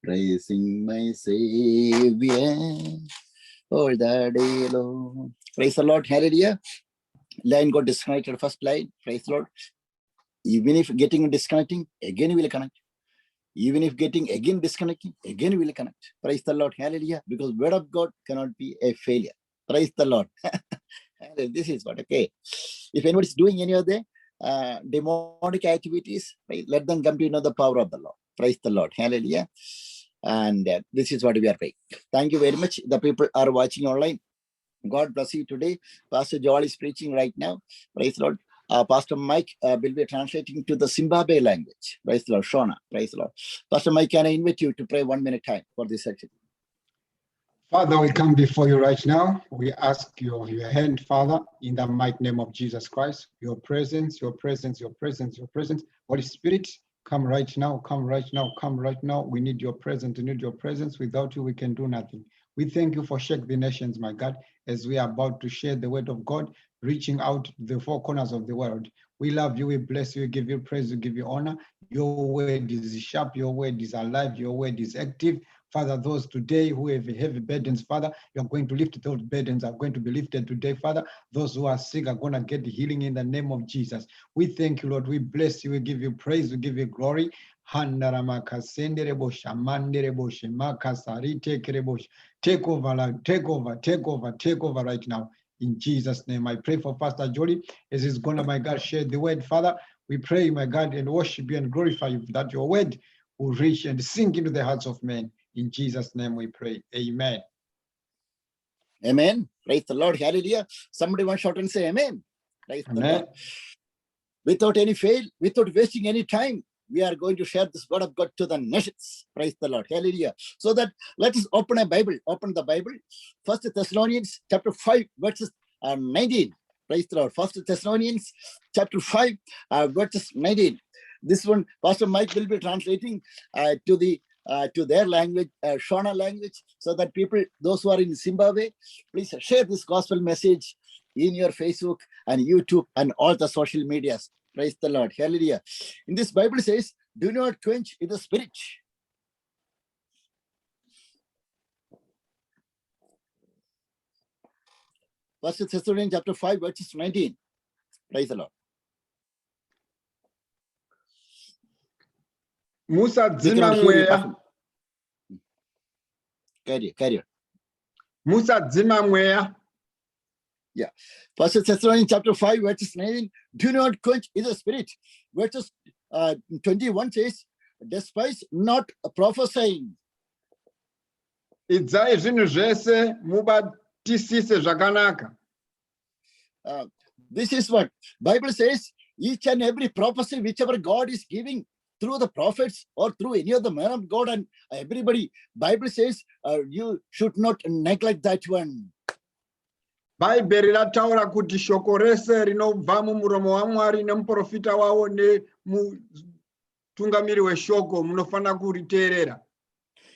praising my Savior all the day long. Praise the Lord. Hallelujah. Line got disconnected. First line. Praise the Lord. Even if getting disconnecting, again we will connect. Even if getting again disconnecting, again we will connect. Praise the Lord. Hallelujah. Because word of God cannot be a failure. Praise the Lord. This is what, okay. If anyone is doing any of the demonic activities, right, let them come to know the power of the Lord. Praise the Lord. Hallelujah. And this is what we are praying. Thank you very much. The people are watching online. God bless you today. Pastor Joel is preaching right now. Praise the Lord. Pastor Mike will be translating to the Zimbabwe language. Praise the Lord. Shona. Praise the Lord. Pastor Mike, can I invite you to pray 1 minute time for this section? Father, we come before you right now. We ask your hand, Father, in the mighty name of Jesus Christ. Your presence, your presence, your presence, your presence. Holy Spirit, come right now, come right now, come right now. We need your presence, we need your presence. Without you, we can do nothing. We thank you for Shake the Nations, my God, as we are about to share the word of God, reaching out the four corners of the world. We love you, we bless you, we give you praise, we give you honor. Your word is sharp, your word is alive, your word is active. Father, those today who have heavy burdens, Father, you're going to lift those burdens, are going to be lifted today, Father. Those who are sick are going to get healing in the name of Jesus. We thank you, Lord. We bless you. We give you praise. We give you glory. Take over, Lord. Take over, take over, take over right now. In Jesus' name, I pray for Pastor Jody as he's going to, my God, share the word, Father. We pray, my God, and worship you and glorify you that your word will reach and sink into the hearts of men. In Jesus' name we pray. Amen. Amen. Praise the Lord. Hallelujah. Somebody want to shout and say amen. Praise the Lord. Without any fail, without wasting any time, we are going to share this word of God to the nations. Praise the Lord. Hallelujah. So that let us open a Bible. Open the Bible. 1 Thessalonians chapter 5, verses 19. Praise the Lord. 1 Thessalonians chapter 5, verses 19. This one, Pastor Mike will be translating to their language, Shona language, so that people, those who are in Zimbabwe, please share this gospel message in your Facebook and YouTube and all the social medias. Praise the Lord. Hallelujah. In this Bible says, do not quench in the spirit. First Thessalonians chapter 5, verses 19. Praise the Lord. Musadzima mweya. Carry on. Musadzima mweya. Yeah. First Thessalonians chapter 5, verses 19. Do not quench in the spirit. Verses 21 says, despise not prophesying. Idzai zvinhu zvese mubatisise zvakanaka. This is what Bible says. Each and every prophecy, whichever God is giving through the prophets or through any of the man of God and everybody, Bible says you should not neglect that one. Bhaibheri rataura kuti shoko rese rinobva mumuromo waMwari nemuprofita wawo nemutungamiri weshoko munofanira kuriteerera.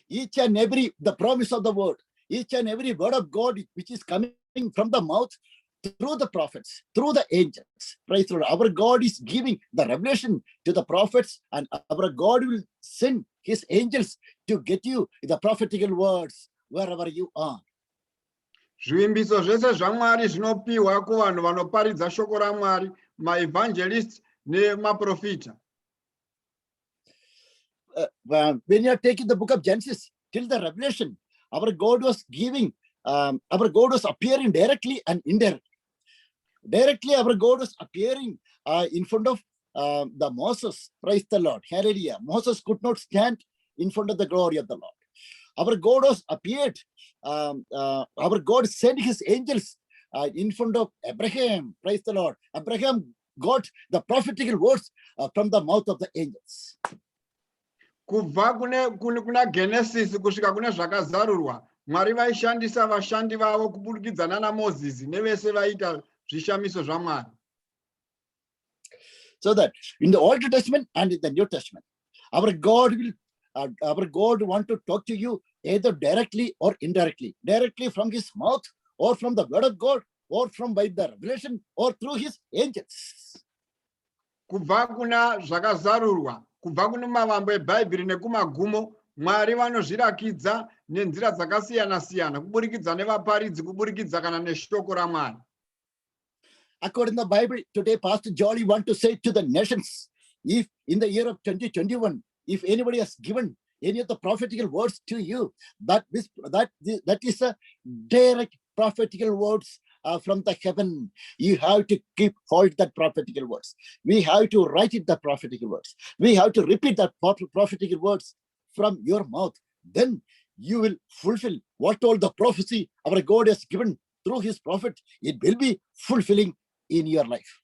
Each and every, the promise of the word, each and every word of God which is coming from the mouth, through the prophets, through the angels. Praise the Lord. Our God is giving the revelation to the prophets, and our God will send his angels to get you the prophetical words wherever you are. Zvimbiso zvese zvaMwari zvinopiwa kuvanhu vanoparidza shoko raMwari, maevangelists nemaprofita. When you are taking the book of Genesis till the Revelation, our God was giving, our God was appearing directly and indirectly. Directly, our God was appearing in front of the Moses. Praise the Lord. Hallelujah. Moses could not stand in front of the glory of the Lord. Our God was appeared. Our God sent his angels in front of Abraham. Praise the Lord. Abraham got the prophetical words from the mouth of the angels. Kubva kuna Genesis kusvika kuna zvakazarurwa, Mwari vaishandisa vashandi vavo kubudikidzana naMozisi nevese vaita zvishamiso zvaMwari. So that in the Old Testament and in the New Testament, our God want to talk to you either directly or indirectly, directly from his mouth or from the word of God or from by the revelation or through his angels. Kubva kuna zvakazarurwa, kubva kuna mavambo eBhaibheri nekumagumo, Mwari vanozvirakidza nenzira dzakasiyana siyana kuburikidza nevaparidzi kuburikidza kana neshoko raMwari. According to the Bible, today Pastor Jolly want to say to the nations, if in the year of 2021, if anybody has given any of the prophetical words to you, that is a direct prophetical words from the heaven. You have to keep hold that prophetical words. We have to write it, the prophetical words. We have to repeat that prophetical words from your mouth. Then you will fulfill what all the prophecy our God has given through his prophet. It will be fulfilling in your life.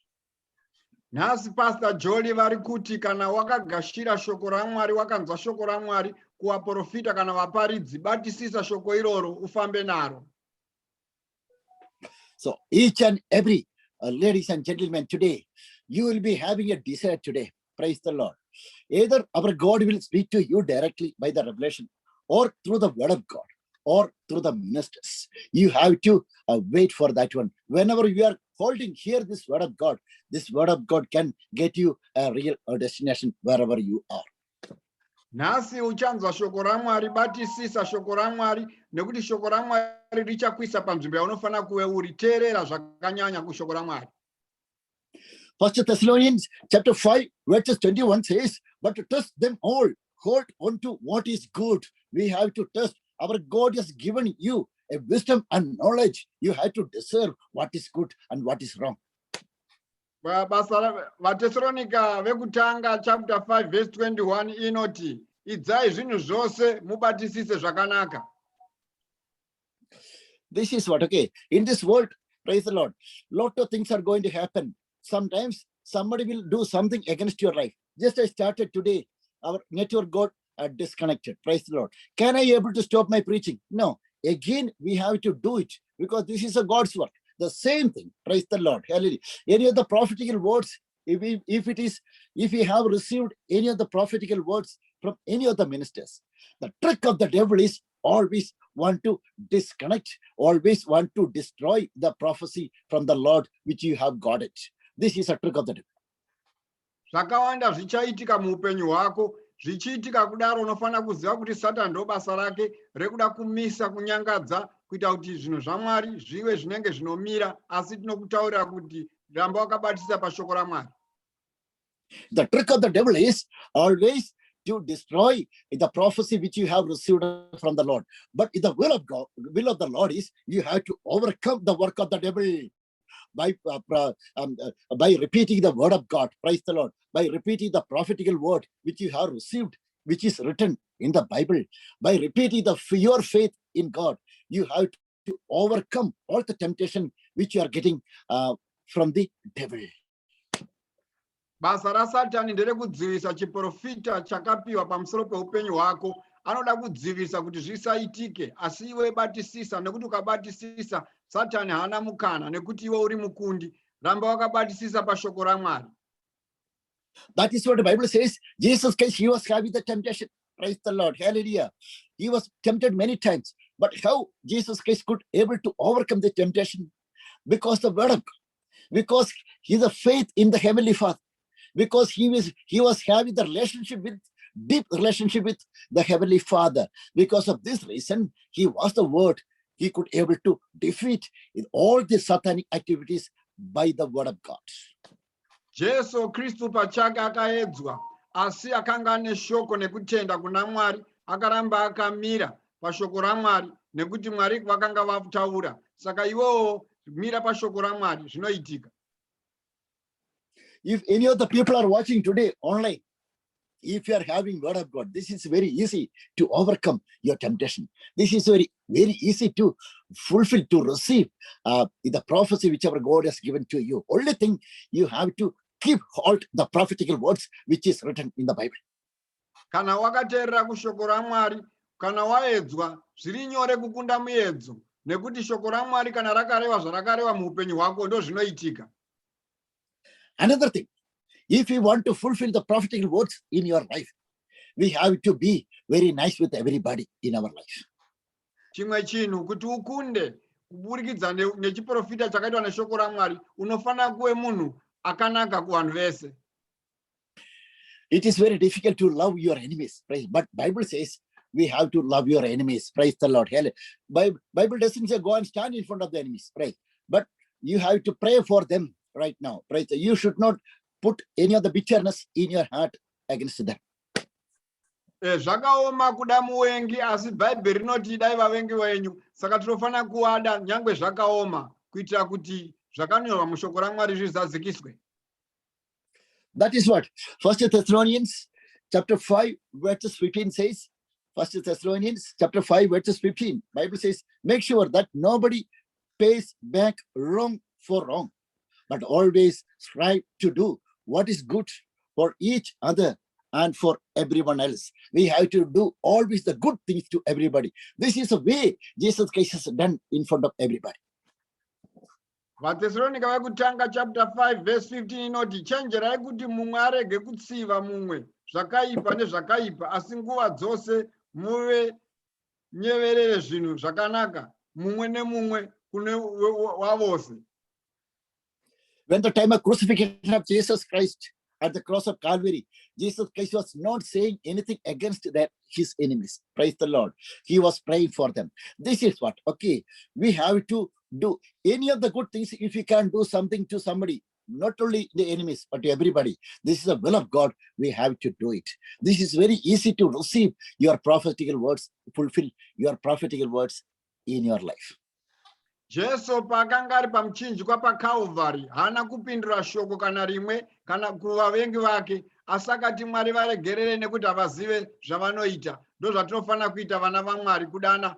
Nhasi Pastor Jolly vari kuti kana wakagashira shoko raMwari, wakanzwa shoko raMwari kuvaprofita kana vaparidzi, batisisa shoko iroro ufambe naro. So each and every ladies and gentlemen, today you will be having a desire today. Praise the Lord. Either our God will speak to you directly by the revelation, or through the word of God, or through the ministers. You have to wait for that one. Whenever you are holding here this word of God can get you a real destination wherever you are. Nhasi uchanzwa shoko raMwari, batisisa shoko raMwari, nekuti shoko raMwari richakuisa panzvimbo yaunofana kuve uri. Teerera zvakanyanya kushoko raMwari. 1 Thessalonians chapter 5 verses 21 says, but to test them all, hold on to what is good. We have to test. Our God has given you a wisdom and knowledge. You have to discern what is good and what is wrong. vaTesalonika vekutanga chapter 5 verse 21 inoti, idzai zvinhu zvose mubatisise zvakanaka. This is what, okay, in this world, praise the Lord, lot of things are going to happen. Sometimes somebody will do something against your life. Just I started today, our network got disconnected. Praise the Lord. Can I able to stop my preaching? No. Again, we have to do it because this is a God's work. The same thing. Praise the Lord. Hallelujah. Any of the prophetical words, if we have received any of the prophetical words from any of the ministers, the trick of the devil is always want to disconnect, always want to destroy the prophecy from the Lord which you have got it. This is a trick of the devil. Zvakawanda zvichaitika muupenyu hwako. Zvichiitika kudaro unofana kuziva kuti Satani ndo basa rake rekuda kumisa, kunyangadza, kuita kuti zvinhu zvaMwari zviwe zvinenge zvinomira, asi tinokutaurira kuti ramba wakabatisa pashoko raMwari. The trick of the devil is always to destroy the prophecy which you have received from the Lord. But the will of God, will of the Lord is you have to overcome the work of the devil by repeating the word of God. Praise the Lord. By repeating the prophetical word which you have received, which is written in the Bible. By repeating your faith in God, you have to overcome all the temptation which you are getting from the devil. Basa raSatani nderekudzivisa chiprofita chakapiwa pamusoro peupenyu hwako. Anoda kudzivisa kuti zvisaitike, asi iwe batisisa, nekuti ukabatisisa Satani hana mukana, nekuti iwe uri mukundi. Ramba wakabatisisa pashoko raMwari. That is what the Bible says. Jesus Christ, he was having the temptation. Praise the Lord. Hallelujah. He was tempted many times. But how Jesus Christ could able to overcome the temptation? Because the word of God. Because he's a faith in the Heavenly Father. Because he was having the deep relationship with the Heavenly Father. Because of this reason, he was the word. He could able to defeat in all the satanic activities by the word of God. Jesu Kristu pachake akaedzwa, asi akanga ane shoko nekutenda kuna Mwari, akaramba akamira pashoko raMwari, nekuti Mwari vakanga vataura. Saka iwewo mira pashoko raMwari, zvinoitika. If any of the people are watching today online, if you are having word of God, this is very easy to overcome your temptation. This is very, very easy to fulfill, to receive the prophecy which our God has given to you. Only thing you have to keep hold the prophetical words which is written in the Bible. Kana wakateerera kushoko raMwari, kana waedzwa, zviri nyore kukunda muedzo, nekuti shoko raMwari kana rakareva zvarakareva muupenyu hwako ndo zvinoitika. Another thing, if you want to fulfill the prophetical words in your life, we have to be very nice with everybody in our life. Chimwe chinhu kuti ukunde kuburikidza nechiprofita chakaitwa neshoko raMwari, unofana kuve munhu akanaka kuvanhu vese. It is very difficult to love your enemies, but Bible says we have to love your enemies. Praise the Lord. Bible doesn't say go and stand in front of the enemies. Praise. But you have to pray for them right now. Praise. You should not put any of the bitterness in your heart against them. Zvakaoma kuda muvengi asi bhaibheri rinoti dai vavengi venyu. Saka tinofana kuwada nyangwe zvakaoma kuitira kuti zvakanyorwa mushoko raMwari zvizadzikiswe. That is what 1 Thessalonians chapter 5 verses 15 says. 1 Thessalonians chapter 5 verses 15. Bible says, make sure that nobody pays back wrong for wrong, but always strive to do what is good for each other and for everyone else. We have to do always the good things to everybody. This is the way Jesus Christ has done in front of everybody. VaThesalonika vakutanga chapter 5 verse 15 inoti chenjerai kuti mumwe arege kutsiva mumwe zvakaipa nezvakaipa asi nguva dzose muve nyeverere zvinhu zvakanaka mumwe nemumwe kune wavose. When the time of crucifixion of Jesus Christ at the cross of Calvary, Jesus Christ was not saying anything against his enemies. Praise the Lord. He was praying for them. This is what, okay, we have to do any of the good things. If you can do something to somebody, not only the enemies, but to everybody, this is the will of God. We have to do it. This is very easy to receive your prophetical words, fulfill your prophetical words in your life. Jesu pakanga ari pamuchinjikwa paCalvary hana kupindura shoko kana rimwe kana kuvavengi vake, asi akati Mwari varegerere nekuti havazive zvavanoita. Ndo zvatinofana kuita vana vaMwari, kudana.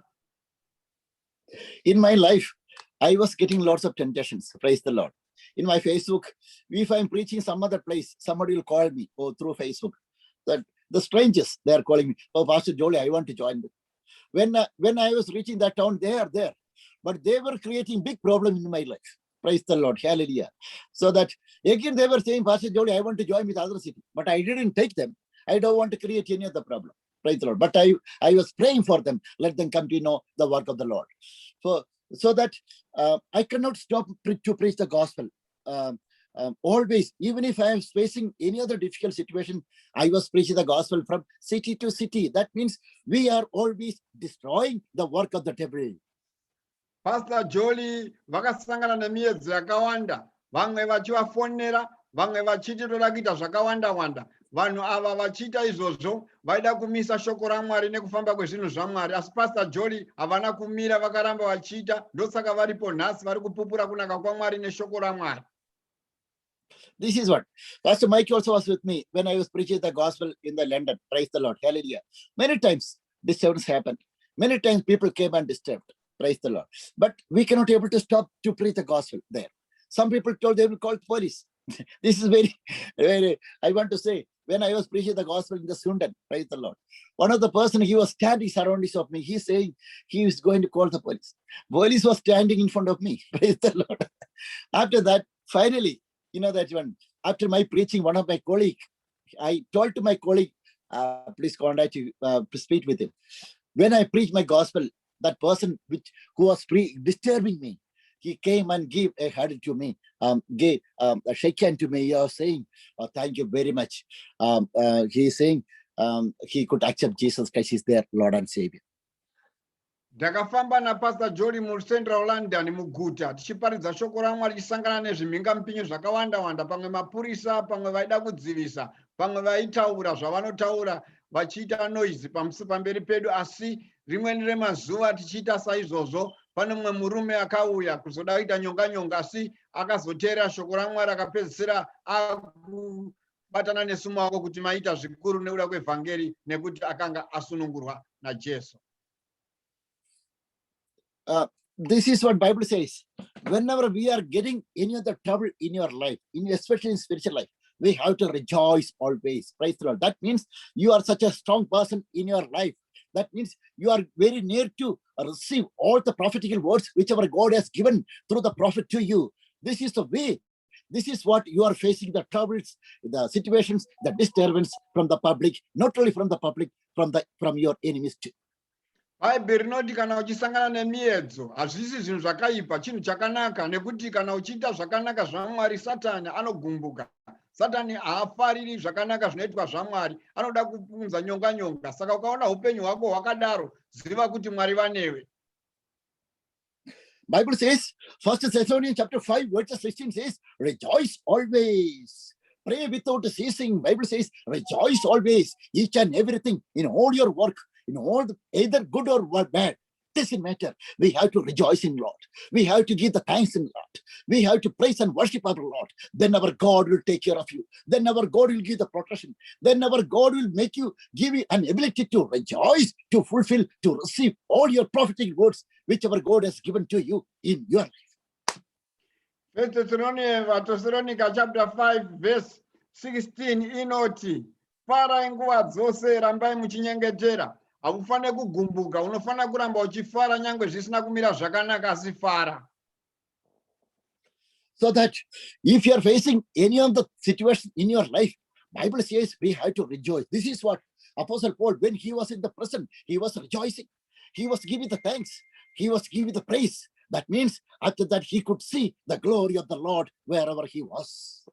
In my life, I was getting lots of temptations. Praise the Lord. In my Facebook, if I'm preaching some other place, somebody will call me through Facebook. That the strangers, they are calling me, oh, Pastor Jolie, I want to join them. When I was reaching that town, they are there. But they were creating big problem in my life. Praise the Lord. Hallelujah. So that again they were saying, Pastor Jolie, I want to join with other city. But I didn't take them. I don't want to create any other problem. Praise the Lord. But I was praying for them. Let them come to know the work of the Lord. So that I cannot stop to preach the gospel. Always, even if I am facing any other difficult situation, I was preaching the gospel from city to city. That means we are always destroying the work of the devil. Pastor Jolie vakasangana nemiyedzo yakawanda, vamwe vachivafonera, vamwe vachitoda kuita zvakawanda-wanda. Vanhu ava vachiita izvozvo vaida kumisa shoko raMwari nekufamba kwezvinhu zvaMwari, asi Pastor Jolie havana kumira, vakaramba vachiita. Ndosaka varipo nhasi vari kupupura kunaka kwaMwari neshoko raMwari. This is what Pastor Mike also was with me when I was preaching the gospel in the London. Praise the Lord. Hallelujah. Many times disturbance happened. Many times people came and disturbed. Praise the Lord. But we cannot able to stop to preach the gospel there. Some people told they will call police. This is very, I want to say, when I was preaching the gospel in the Sundan, praise the Lord, one of the person, he was standing surroundings of me. He's saying he is going to call the police. Police was standing in front of me. Praise the Lord. After that, finally, you know that one, after my preaching, one of my colleague, I told to my colleague, please contact you, speak with him. When I preached my gospel, that person who was disturbing me, he came and gave a hand to me, gave a shake hand to me. He was saying, oh, thank you very much. He is saying he could accept Jesus Christ is their Lord and Savior. Ndakafamba naPastor Jolie muCentral London muguta tichiparidza shoko raMwari tichisangana nezvimhingamupinyi zvakawanda-wanda, pamwe mapurisa, pamwe vaida kudzivisa, pamwe vaitaura zvavanotaura vachiita noise pamberi pedu, asi rimweni remazuva tichiita saizvozvo pane mumwe murume akauya kuzoda kuita nyonga-nyonga, asi akazoteera shoko raMwari akapedzisira akubatana nesu mumaoko kuti maita zvikuru nekuda kwevhangeri nekuti akanga asunungurwa naJesu. This is what Bible says. Whenever we are getting any other trouble in your life, especially in spiritual life, we have to rejoice always. Praise the Lord. That means you are such a strong person in your life. That means you are very near to receive all the prophetical words whichever God has given through the prophet to you. This is the way. This is what you are facing, the troubles, the situations, the disturbance from the public, not only from the public, from your enemies too. Bhaibheri rinoti kana uchisangana nemiedzo hazvisi zvinhu zvakaipa, chinhu chakanaka, nekuti kana uchiita zvakanaka zvaMwari Satani anogumbuka. satani haafariri zvakanaka zvinoitwa zvamwari, anoda kupunza nyonga nyonga. Saka ukaona upenyu hwako hwakadaro, ziva kuti Mwari vanewe. Bible says, 1 Thessalonians chapter 5, verse 16 says, rejoice always. Pray without ceasing. Bible says, rejoice always, each and everything, in all your work, in all, either good or bad. Doesn't matter. We have to rejoice in Lord. We have to give the thanks in Lord. We have to praise and worship our Lord. Then our God will take care of you. Then our God will give the protection. Then our God will make you, give you an ability to rejoice, to fulfill, to receive all your prophetic words, which our God has given to you in your life. 1 Thessalonica chapter 5 verse 16 inoti, farai nguva dzose, rambai muchinyengetera. Haufane kugumbuka, unofana kuramba uchifara nyangwe zvisina kumira zvakanaka, asi fara. So that if you are facing any of the situations in your life, Bible says we have to rejoice. This is what Apostle Paul, when he was in the prison, he was rejoicing. He was giving the thanks. He was giving the praise. That means after that he could see the glory of the Lord wherever he was.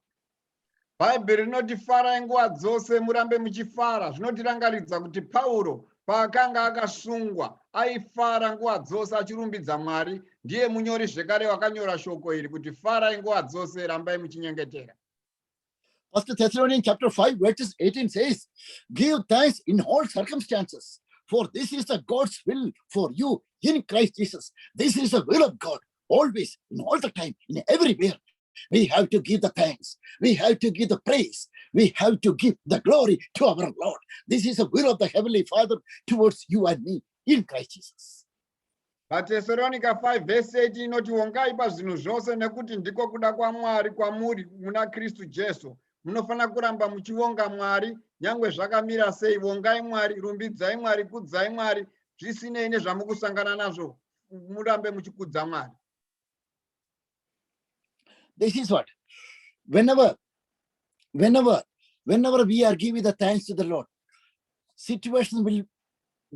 Bhaibheri rinoti farai nguva dzose, murambe muchifara. Zvinotirangaridza kuti Pauro paakanga akasungwa aifara nguva dzose achirumbidza Mwari. Ndiye munyori zvekare wakanyora shoko iri kuti farai nguva dzose, rambai muchinyengetera. 1 Thessalonians chapter 5 verses 18 says, give thanks in all circumstances, for this is the God's will for you in Christ Jesus. This is the will of God, always, in all the time, in everywhere. We have to give the thanks. We have to give the praise. We have to give the glory to our Lord. This is the will of the Heavenly Father towards you and me in Christ Jesus. Thessalonica 5 verse 18 inoti, wongai pazvinhu zvose, nekuti ndiko kuda kwaMwari kwamuri muna Kristu Jesu. Munofana kuramba muchivonga Mwari, nyangwe zvakamira sei. Vongai Mwari, rumbidzai Mwari, kudzai Mwari, zvisinei nezvamukusangana nazvo, murambe muchikudza Mwari. This is what, whenever we are giving the thanks to the Lord, situations will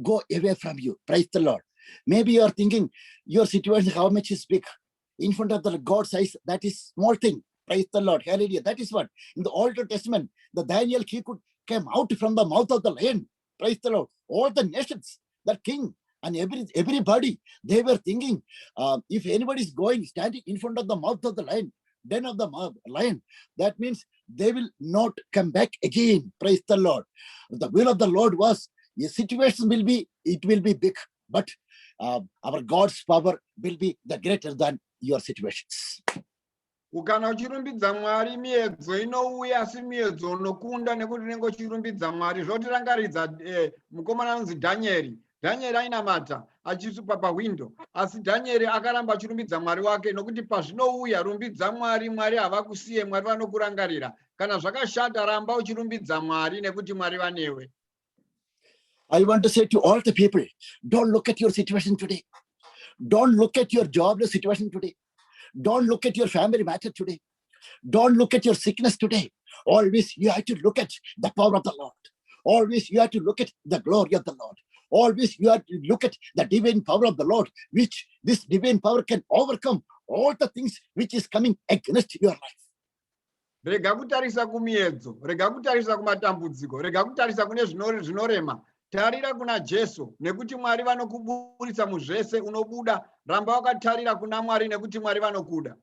go away from you. Praise the Lord. Maybe you are thinking your situation, how much is big. In front of the God's eyes, that is small thing. Praise the Lord. Hallelujah. That is what in the Old Testament, the Daniel, he could come out from the mouth of the lion. Praise the Lord. All the nations, the king and everybody, they were thinking, if anybody is standing in front of the mouth of the lion, den of the lion, that means they will not come back again. Praise the Lord. The will of the Lord was, your situation will be big, but our God's power will be the greater than your situations. Ukana uchirumbidza Mwari, miedzo inouya asi miedzo unokunda nekuti unenge uchirumbidza Mwari. Zvotirangaridza mukomana anonzi Dhanieri. Dhanieri ainamata achisupa pawindo, asi Dhanieri akaramba achirumbidza Mwari wake, nokuti pazvinouya rumbidza Mwari, Mwari havakusiye, Mwari vanokurangarira. Kana zvakashata, ramba uchirumbidza Mwari nekuti Mwari vanewe. I want to say to all the people, don't look at your situation today. Don't look at your jobless situation today. Don't look at your family matter today. Don't look at your sickness today. Always you have to look at the power of the Lord. Always you have to look at the glory of the Lord. Always you have to look at the divine power of the Lord, which this divine power can overcome all the things which is coming against your life. Rega kutarisa kumiedzo, rega kutarisa kumatambudziko, rega kutarisa kune zvinorema. Tarira kuna Jesu, nekuti Mwari vanokuburitsa muzvese unobuda. Ramba wakatarira kuna Mwari, nekuti Mwari vanokuda.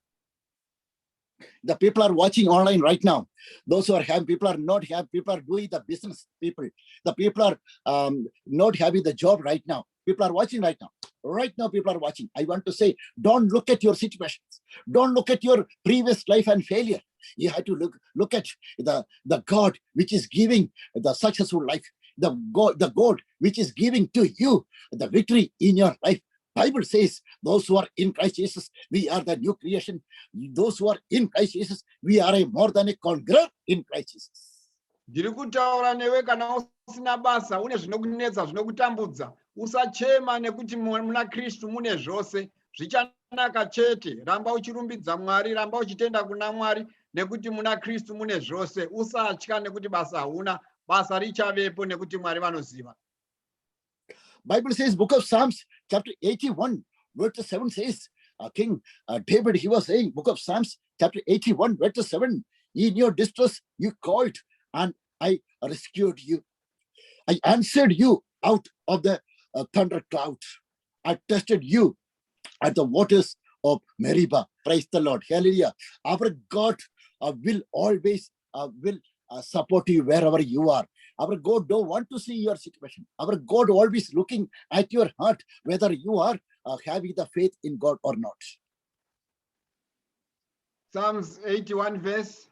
The people are watching online right now. Those who are having, people are not having, people are doing the business people. The people are not having the job right now. People are watching right now. Right now, people are watching. I want to say, don't look at your situations. Don't look at your previous life and failure. You have to look at the God which is giving the successful life. The God which is giving to you the victory in your life. Bible says, those who are in Christ Jesus, we are the new creation. Those who are in Christ Jesus, we are more than a conqueror in Christ Jesus. Ndiri kutaura newe kana usina basa, une zvinokunetsa, zvinokutambudza. Usachema nekuti muna Kristu mune zvose. Zvichanaka chete. Ramba uchirumbidza Mwari, ramba uchitenda kuna Mwari, nekuti muna Kristu mune zvose. Usatya nekuti basa huna. Basa richavepo nekuti Mwari vanoziva. Bible says, book of Psalms, chapter 81, verse 7 says, King David, he was saying, book of Psalms, chapter 81, verse 7, In your distress, you called, and I rescued you. I answered you out of the thunder cloud. I tested you at the waters of Meribah. Praise the Lord. Hallelujah. Our God will always support you wherever you are. Our God don't want to see your situation. Our God always looking at your heart, whether you are having the faith in God or not. Psalms 81 verse.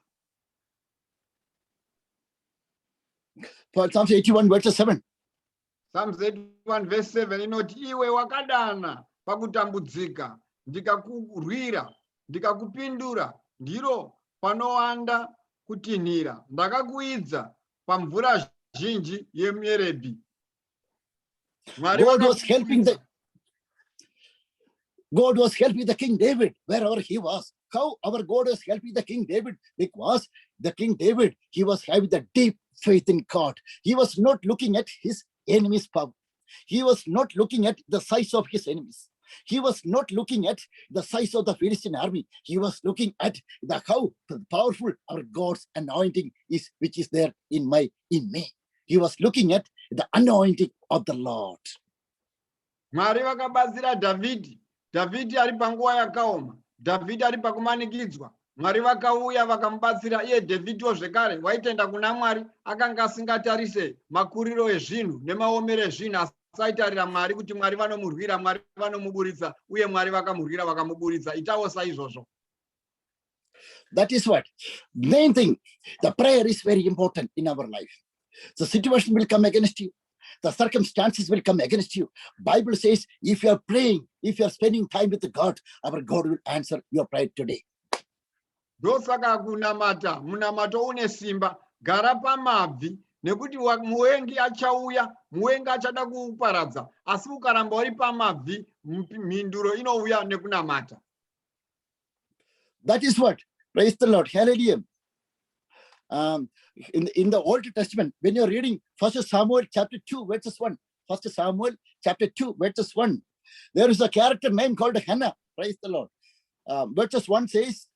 For Psalms 81 verse 7. Psalms 81 verse 7 inoti iwe wakadana pakutambudzika ndikakurwira ndikakupindura ndiro panowanda kutinhira ndakakuidza pamvura zhinji yeMerebhi. God was helping the King David wherever he was. How our God was helping the King David? Because the King David, he was having the deep faith in God. He was not looking at his enemy's power. He was not looking at the size of his enemies. He was not looking at the size of the Philistine army. He was looking at how powerful our God's anointing is, which is there in me. He was looking at the anointing of the Lord. Mwari vakabazira Dhavhidhi. Dhavhidhi ari panguva yakaoma. Dhavhidhi ari pakumanikidzwa. Mwari vakauya vakamubatsira iye Dhavhidhiwo zvekare waitenda kuna Mwari akanga asingatarise makuriro ezvinhu nemaomero ezvinhu asi aitarira Mwari kuti Mwari vanomurwira, Mwari vanomuburitsa uye Mwari vakamurwira vakamuburitsa. Itawo saizvozvo. That is what main thing. The prayer is very important in our life. The situation will come against you. The circumstances will come against you. Bible says, if you are praying, if you are spending time with God, our God will answer your prayer today. Ndosaka kunamata, munamato une simba, gara pamabvi, nekuti muwengi achauya, muwengi achada kuparadza, asi ukaramba uri pamabvi, mhinduro inouya nekunamata. That is what, praise the Lord, hallelujah. In the Old Testament, when you're reading 1 Samuel chapter 2 verses 1, 1 Samuel chapter 2 verses 1, there is a character name called Hannah. Praise the Lord. Verses 1 says,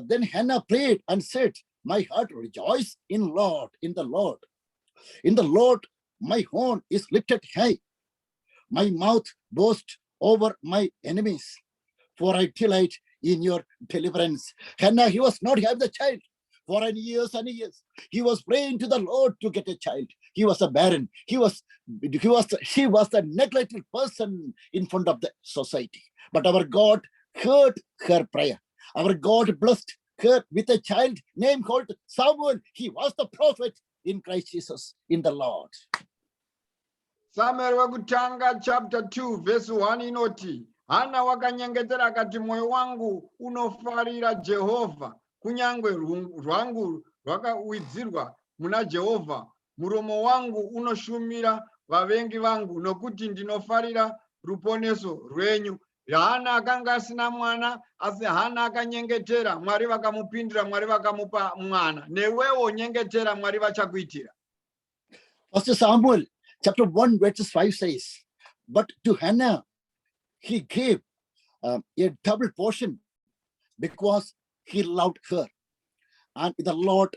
then Hannah prayed and said, my heart rejoices in the Lord. In the Lord, my horn is lifted high. My mouth boasts over my enemies, for I delight in your deliverance. Hannah, he was not having the child for years and years. He was praying to the Lord to get a child. He was a barren. She was the neglected person in front of the society. But our God heard her prayer. Our God blessed her with a child named called Samuel. He was the prophet in Christ Jesus, in the Lord. Samuel wakutanga chapter 2 verse 1 inoti, Hana wakanyengetera akati moyo wangu unofarira Jehovah, kunyangwe rwangu rwakawidzirwa muna Jehovah, muromo wangu unoshumira vavengi vangu, nokuti ndinofarira ruponeso rwenyu. Hana akanga asina mwana, asi Hana akanyengetera, Mwari vakamupindira, Mwari vakamupa mwana. Newewo nyengetera, Mwari vachakuitira. Pastor Samuel chapter 1 verses 5 says, but to Hannah he gave a double portion because he loved her, and the Lord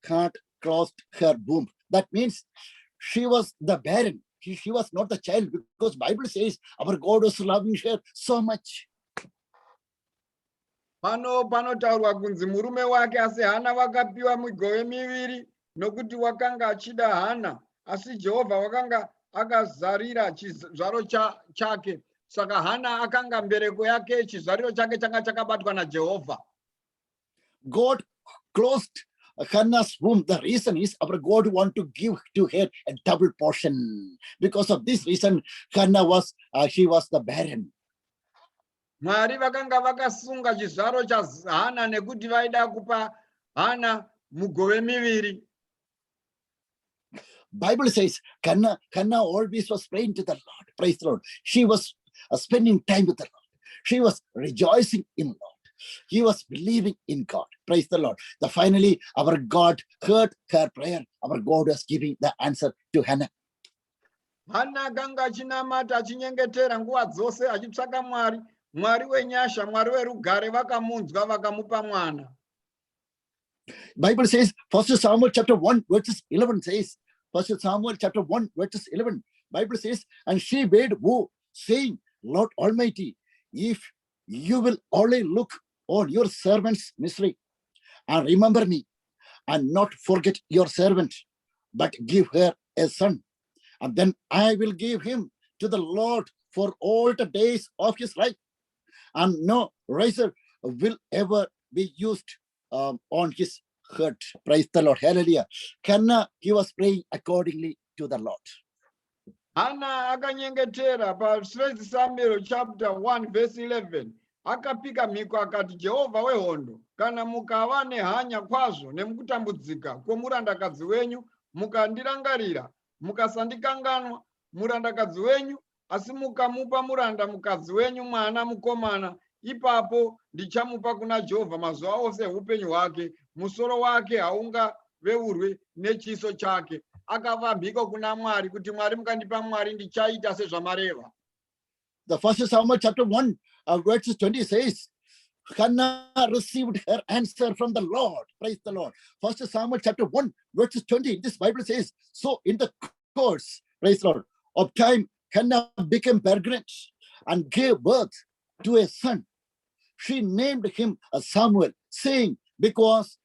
had closed her womb. That means she was the barren. She was not the child, because Bible says our God was loving her so much. Panotaurwa kunzi murume wake asi Hana vakapiwa migove miviri nokuti wakanga achida Hana, asi Jehovha wakanga akazarira chizvaro chake. Saka Hana akanga mbereko yake, chizariro chake changa chakabatwa naJehovha. God closed Hannah's womb. The reason is our God want to give to her a double portion. Because of this reason, Hannah she was the barren. Mwari vakanga vakasunga chizvaro chaHana nekuti vaida kupa Hana mugove miviri. Bible says Hannah always was praying to the Lord. Praise the Lord. She was spending time with the Lord. She was rejoicing in the Lord. He was believing in God. Praise the Lord. Finally, our God heard her prayer. Our God was giving the answer to Hannah. Hana ganga achinamata achinyengetera nguva dzose achitsvaka Mwari, Mwari wenyasha, Mwari werugare vakamunzwa vakamupa mwana. Bible says, 1 Samuel chapter 1, verses 11 says, 1 Samuel chapter 1, verses 11, Bible says, and she made woe, saying, Lord Almighty, if you will only look on your servant's misery and remember me and not forget your servant, but give her a son, and then I will give him to the Lord for all the days of his life, and no razor will ever be used on his head. Praise the Lord. Hallelujah. Hannah, he was praying accordingly to the Lord. Hana akanyengetera pa 1 Samuel chapter 1 verse 11 akapika mhiko akati, Jehovha wehondo, kana mukava nehanya kwazvo nemukutambudzika kwomurandakadzi wenyu, mukandirangarira mukasandikanganwa murandakadzi wenyu, asi mukamupa murandakadzi wenyu mwana mukomana, ipapo ndichamupa kuna Jehovha mazuva ose eupenyu hwake, musoro wake haungaveurwe nechiso chake. Akava mhiko kuna Mwari kuti Mwari mukandipa Mwari ndichaita sezvamareva. The 1 Samuel chapter 1 verses 20 says, Hannah received her answer from the Lord. Praise the Lord. 1 Samuel chapter 1 verses 20, this Bible says, so in the course, praise the Lord, of time, Hannah became pregnant and gave birth to a son. She named him Samuel, saying, because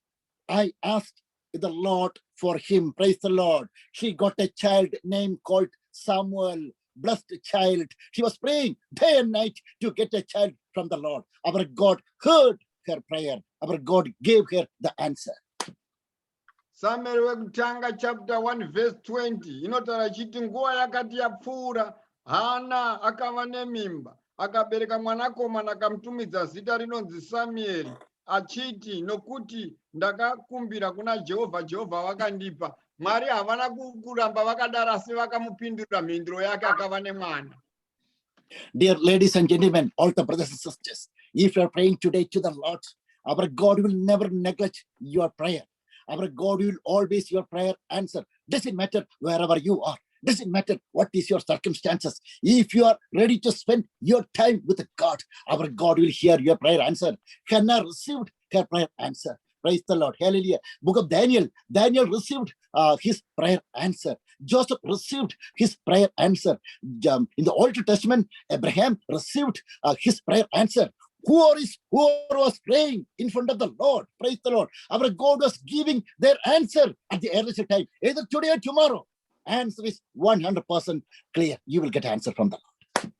I asked the Lord for him. Praise the Lord. She got a child name called Samuel, blessed child. She was praying day and night to get a child from the Lord. Our God heard her prayer. Our God gave her the answer. Samuel wekutanga chapter 1 verse 20 inotara chiti nguva yakati yapfuura, Hana akava nemimba akabereka mwanakomana akamutumidza zita rinonzi Samueri, achiti, nokuti ndakakumbira kuna Jehovha, Jehovha vakandipa. Mwari havana kuramba vakadaro, asi vakamupindura mhinduro yake, akava nemwana. Dear ladies and gentlemen, all the brothers and sisters, if you are praying today to the Lord, our God will never neglect your prayer. Our God will always your prayer answer. Doesn't matter wherever you are. Doesn't matter what is your circumstances. If you are ready to spend your time with God, our God will hear your prayer answer. Hannah received her prayer answer. Praise the Lord. Hallelujah. Book of Daniel. Daniel received his prayer answer. Joseph received his prayer answer. In the Old Testament, Abraham received his prayer answer. Whoever was praying in front of the Lord, praise the Lord. Our God was giving their answer at the earliest time, either today or tomorrow. Answer is 100% clear. You will get answer from the Lord.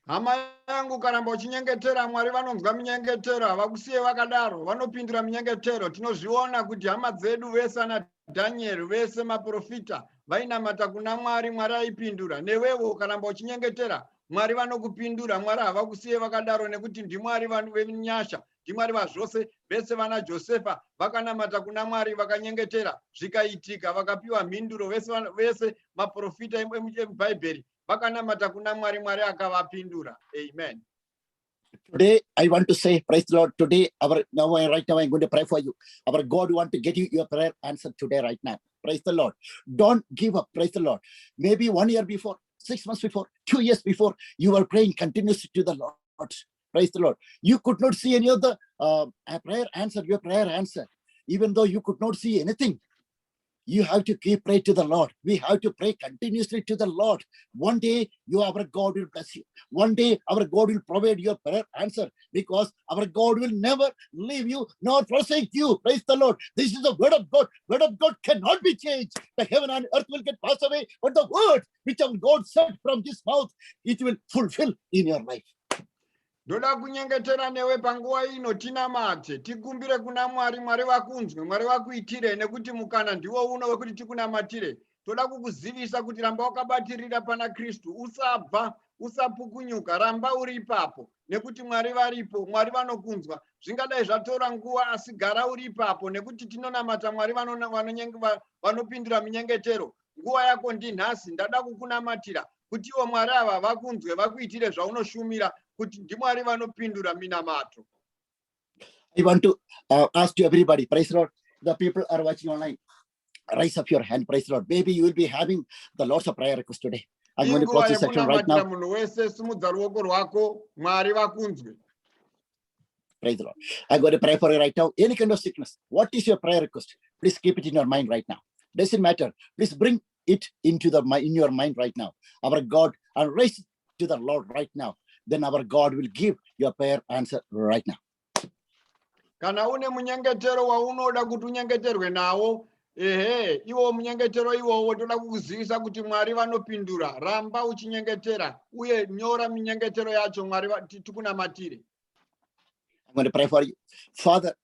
Hama yangu karamba uchinyengetera Mwari vanonzwa minyengetero, havakusiye vakadaro, vanopindura minyengetero. Tinozviona kuti hama dzedu vese ana Daniel, vese maprofita vainamata kuna Mwari, Mwari aipindura. Newewo karamba uchinyengetera Mwari vanokupindura. Mwari havakusiye vakadaro nekuti ndimwari vanhu venyasha, ndimwari vazvose. Vese vana Josefa vakanamata kuna Mwari vakanyengetera, zvikaitika, vakapiwa mhinduro. Vese maprofita emubhaibheri vakanamata kuna Mwari, Mwari akavapindura. Amen. Today, I want to say, praise the Lord. Today, right now, I'm going to pray for you. Our God want to get you your prayer answered today, right now. Praise the Lord. Don't give up. Praise the Lord. Maybe 1 year before, 6 months before, 2 years before, you were praying continuously to the Lord. Praise the Lord. You could not see any of the prayer answer, your prayer answer. Even though you could not see anything, you have to keep praying to the Lord. We have to pray continuously to the Lord. One day, our God will bless you. One day, our God will provide your prayer answer, because our God will never leave you nor forsake you. Praise the Lord. This is the word of God. Word of God cannot be changed. The heaven and earth will get passed away, but the word which our God said from his mouth, it will fulfill in your life. Ndoda kunyengetera newe panguva ino tinamate, tikumbire kuna Mwari, Mwari vakunzwe, Mwari vakuitire, nekuti mukana ndiwo uno wekuti tikunamatire. Toda kukuzivisa kuti ramba wakabatirira pana Kristu, usabva, usapukunyuka, ramba uri ipapo, nekuti Mwari varipo, Mwari vanokunzwa. Zvingadai zvatora nguva, asi gara uri ipapo, nekuti tinonamata Mwari vanopindura minyengetero. Nguva yako ndinhasi, ndada kukunamatira kuti iwo Mwari ava vakunzwe, vakuitire zvaunoshumira, kuti ndimwari vanopindura minamato. I want to ask to everybody, praise the Lord. The people are watching online. Raise up your hand, praise the Lord. Maybe you will be having the Lord's prayer request today. I'm going to close this section right now. Munhu wese simudza ruoko rwako, Mwari vakunzwe. Praise the Lord. I'm going to pray for you right now. Any kind of sickness. What is your prayer request? Please keep it in your mind right now. Doesn't matter. Please bring it into in your mind right now. Our God, and raise it to the Lord right now. Then our God will give your prayer answer right now. Kana une munyengetero waunoda kuti unyengeterwe nawo, iwo munyengetero iwowo toda kukuzivisa kuti Mwari vanopindura. Ramba uchinyengetera uye nyora minyengetero yacho Mwari tikunamatire. I'm going to pray for you. Father,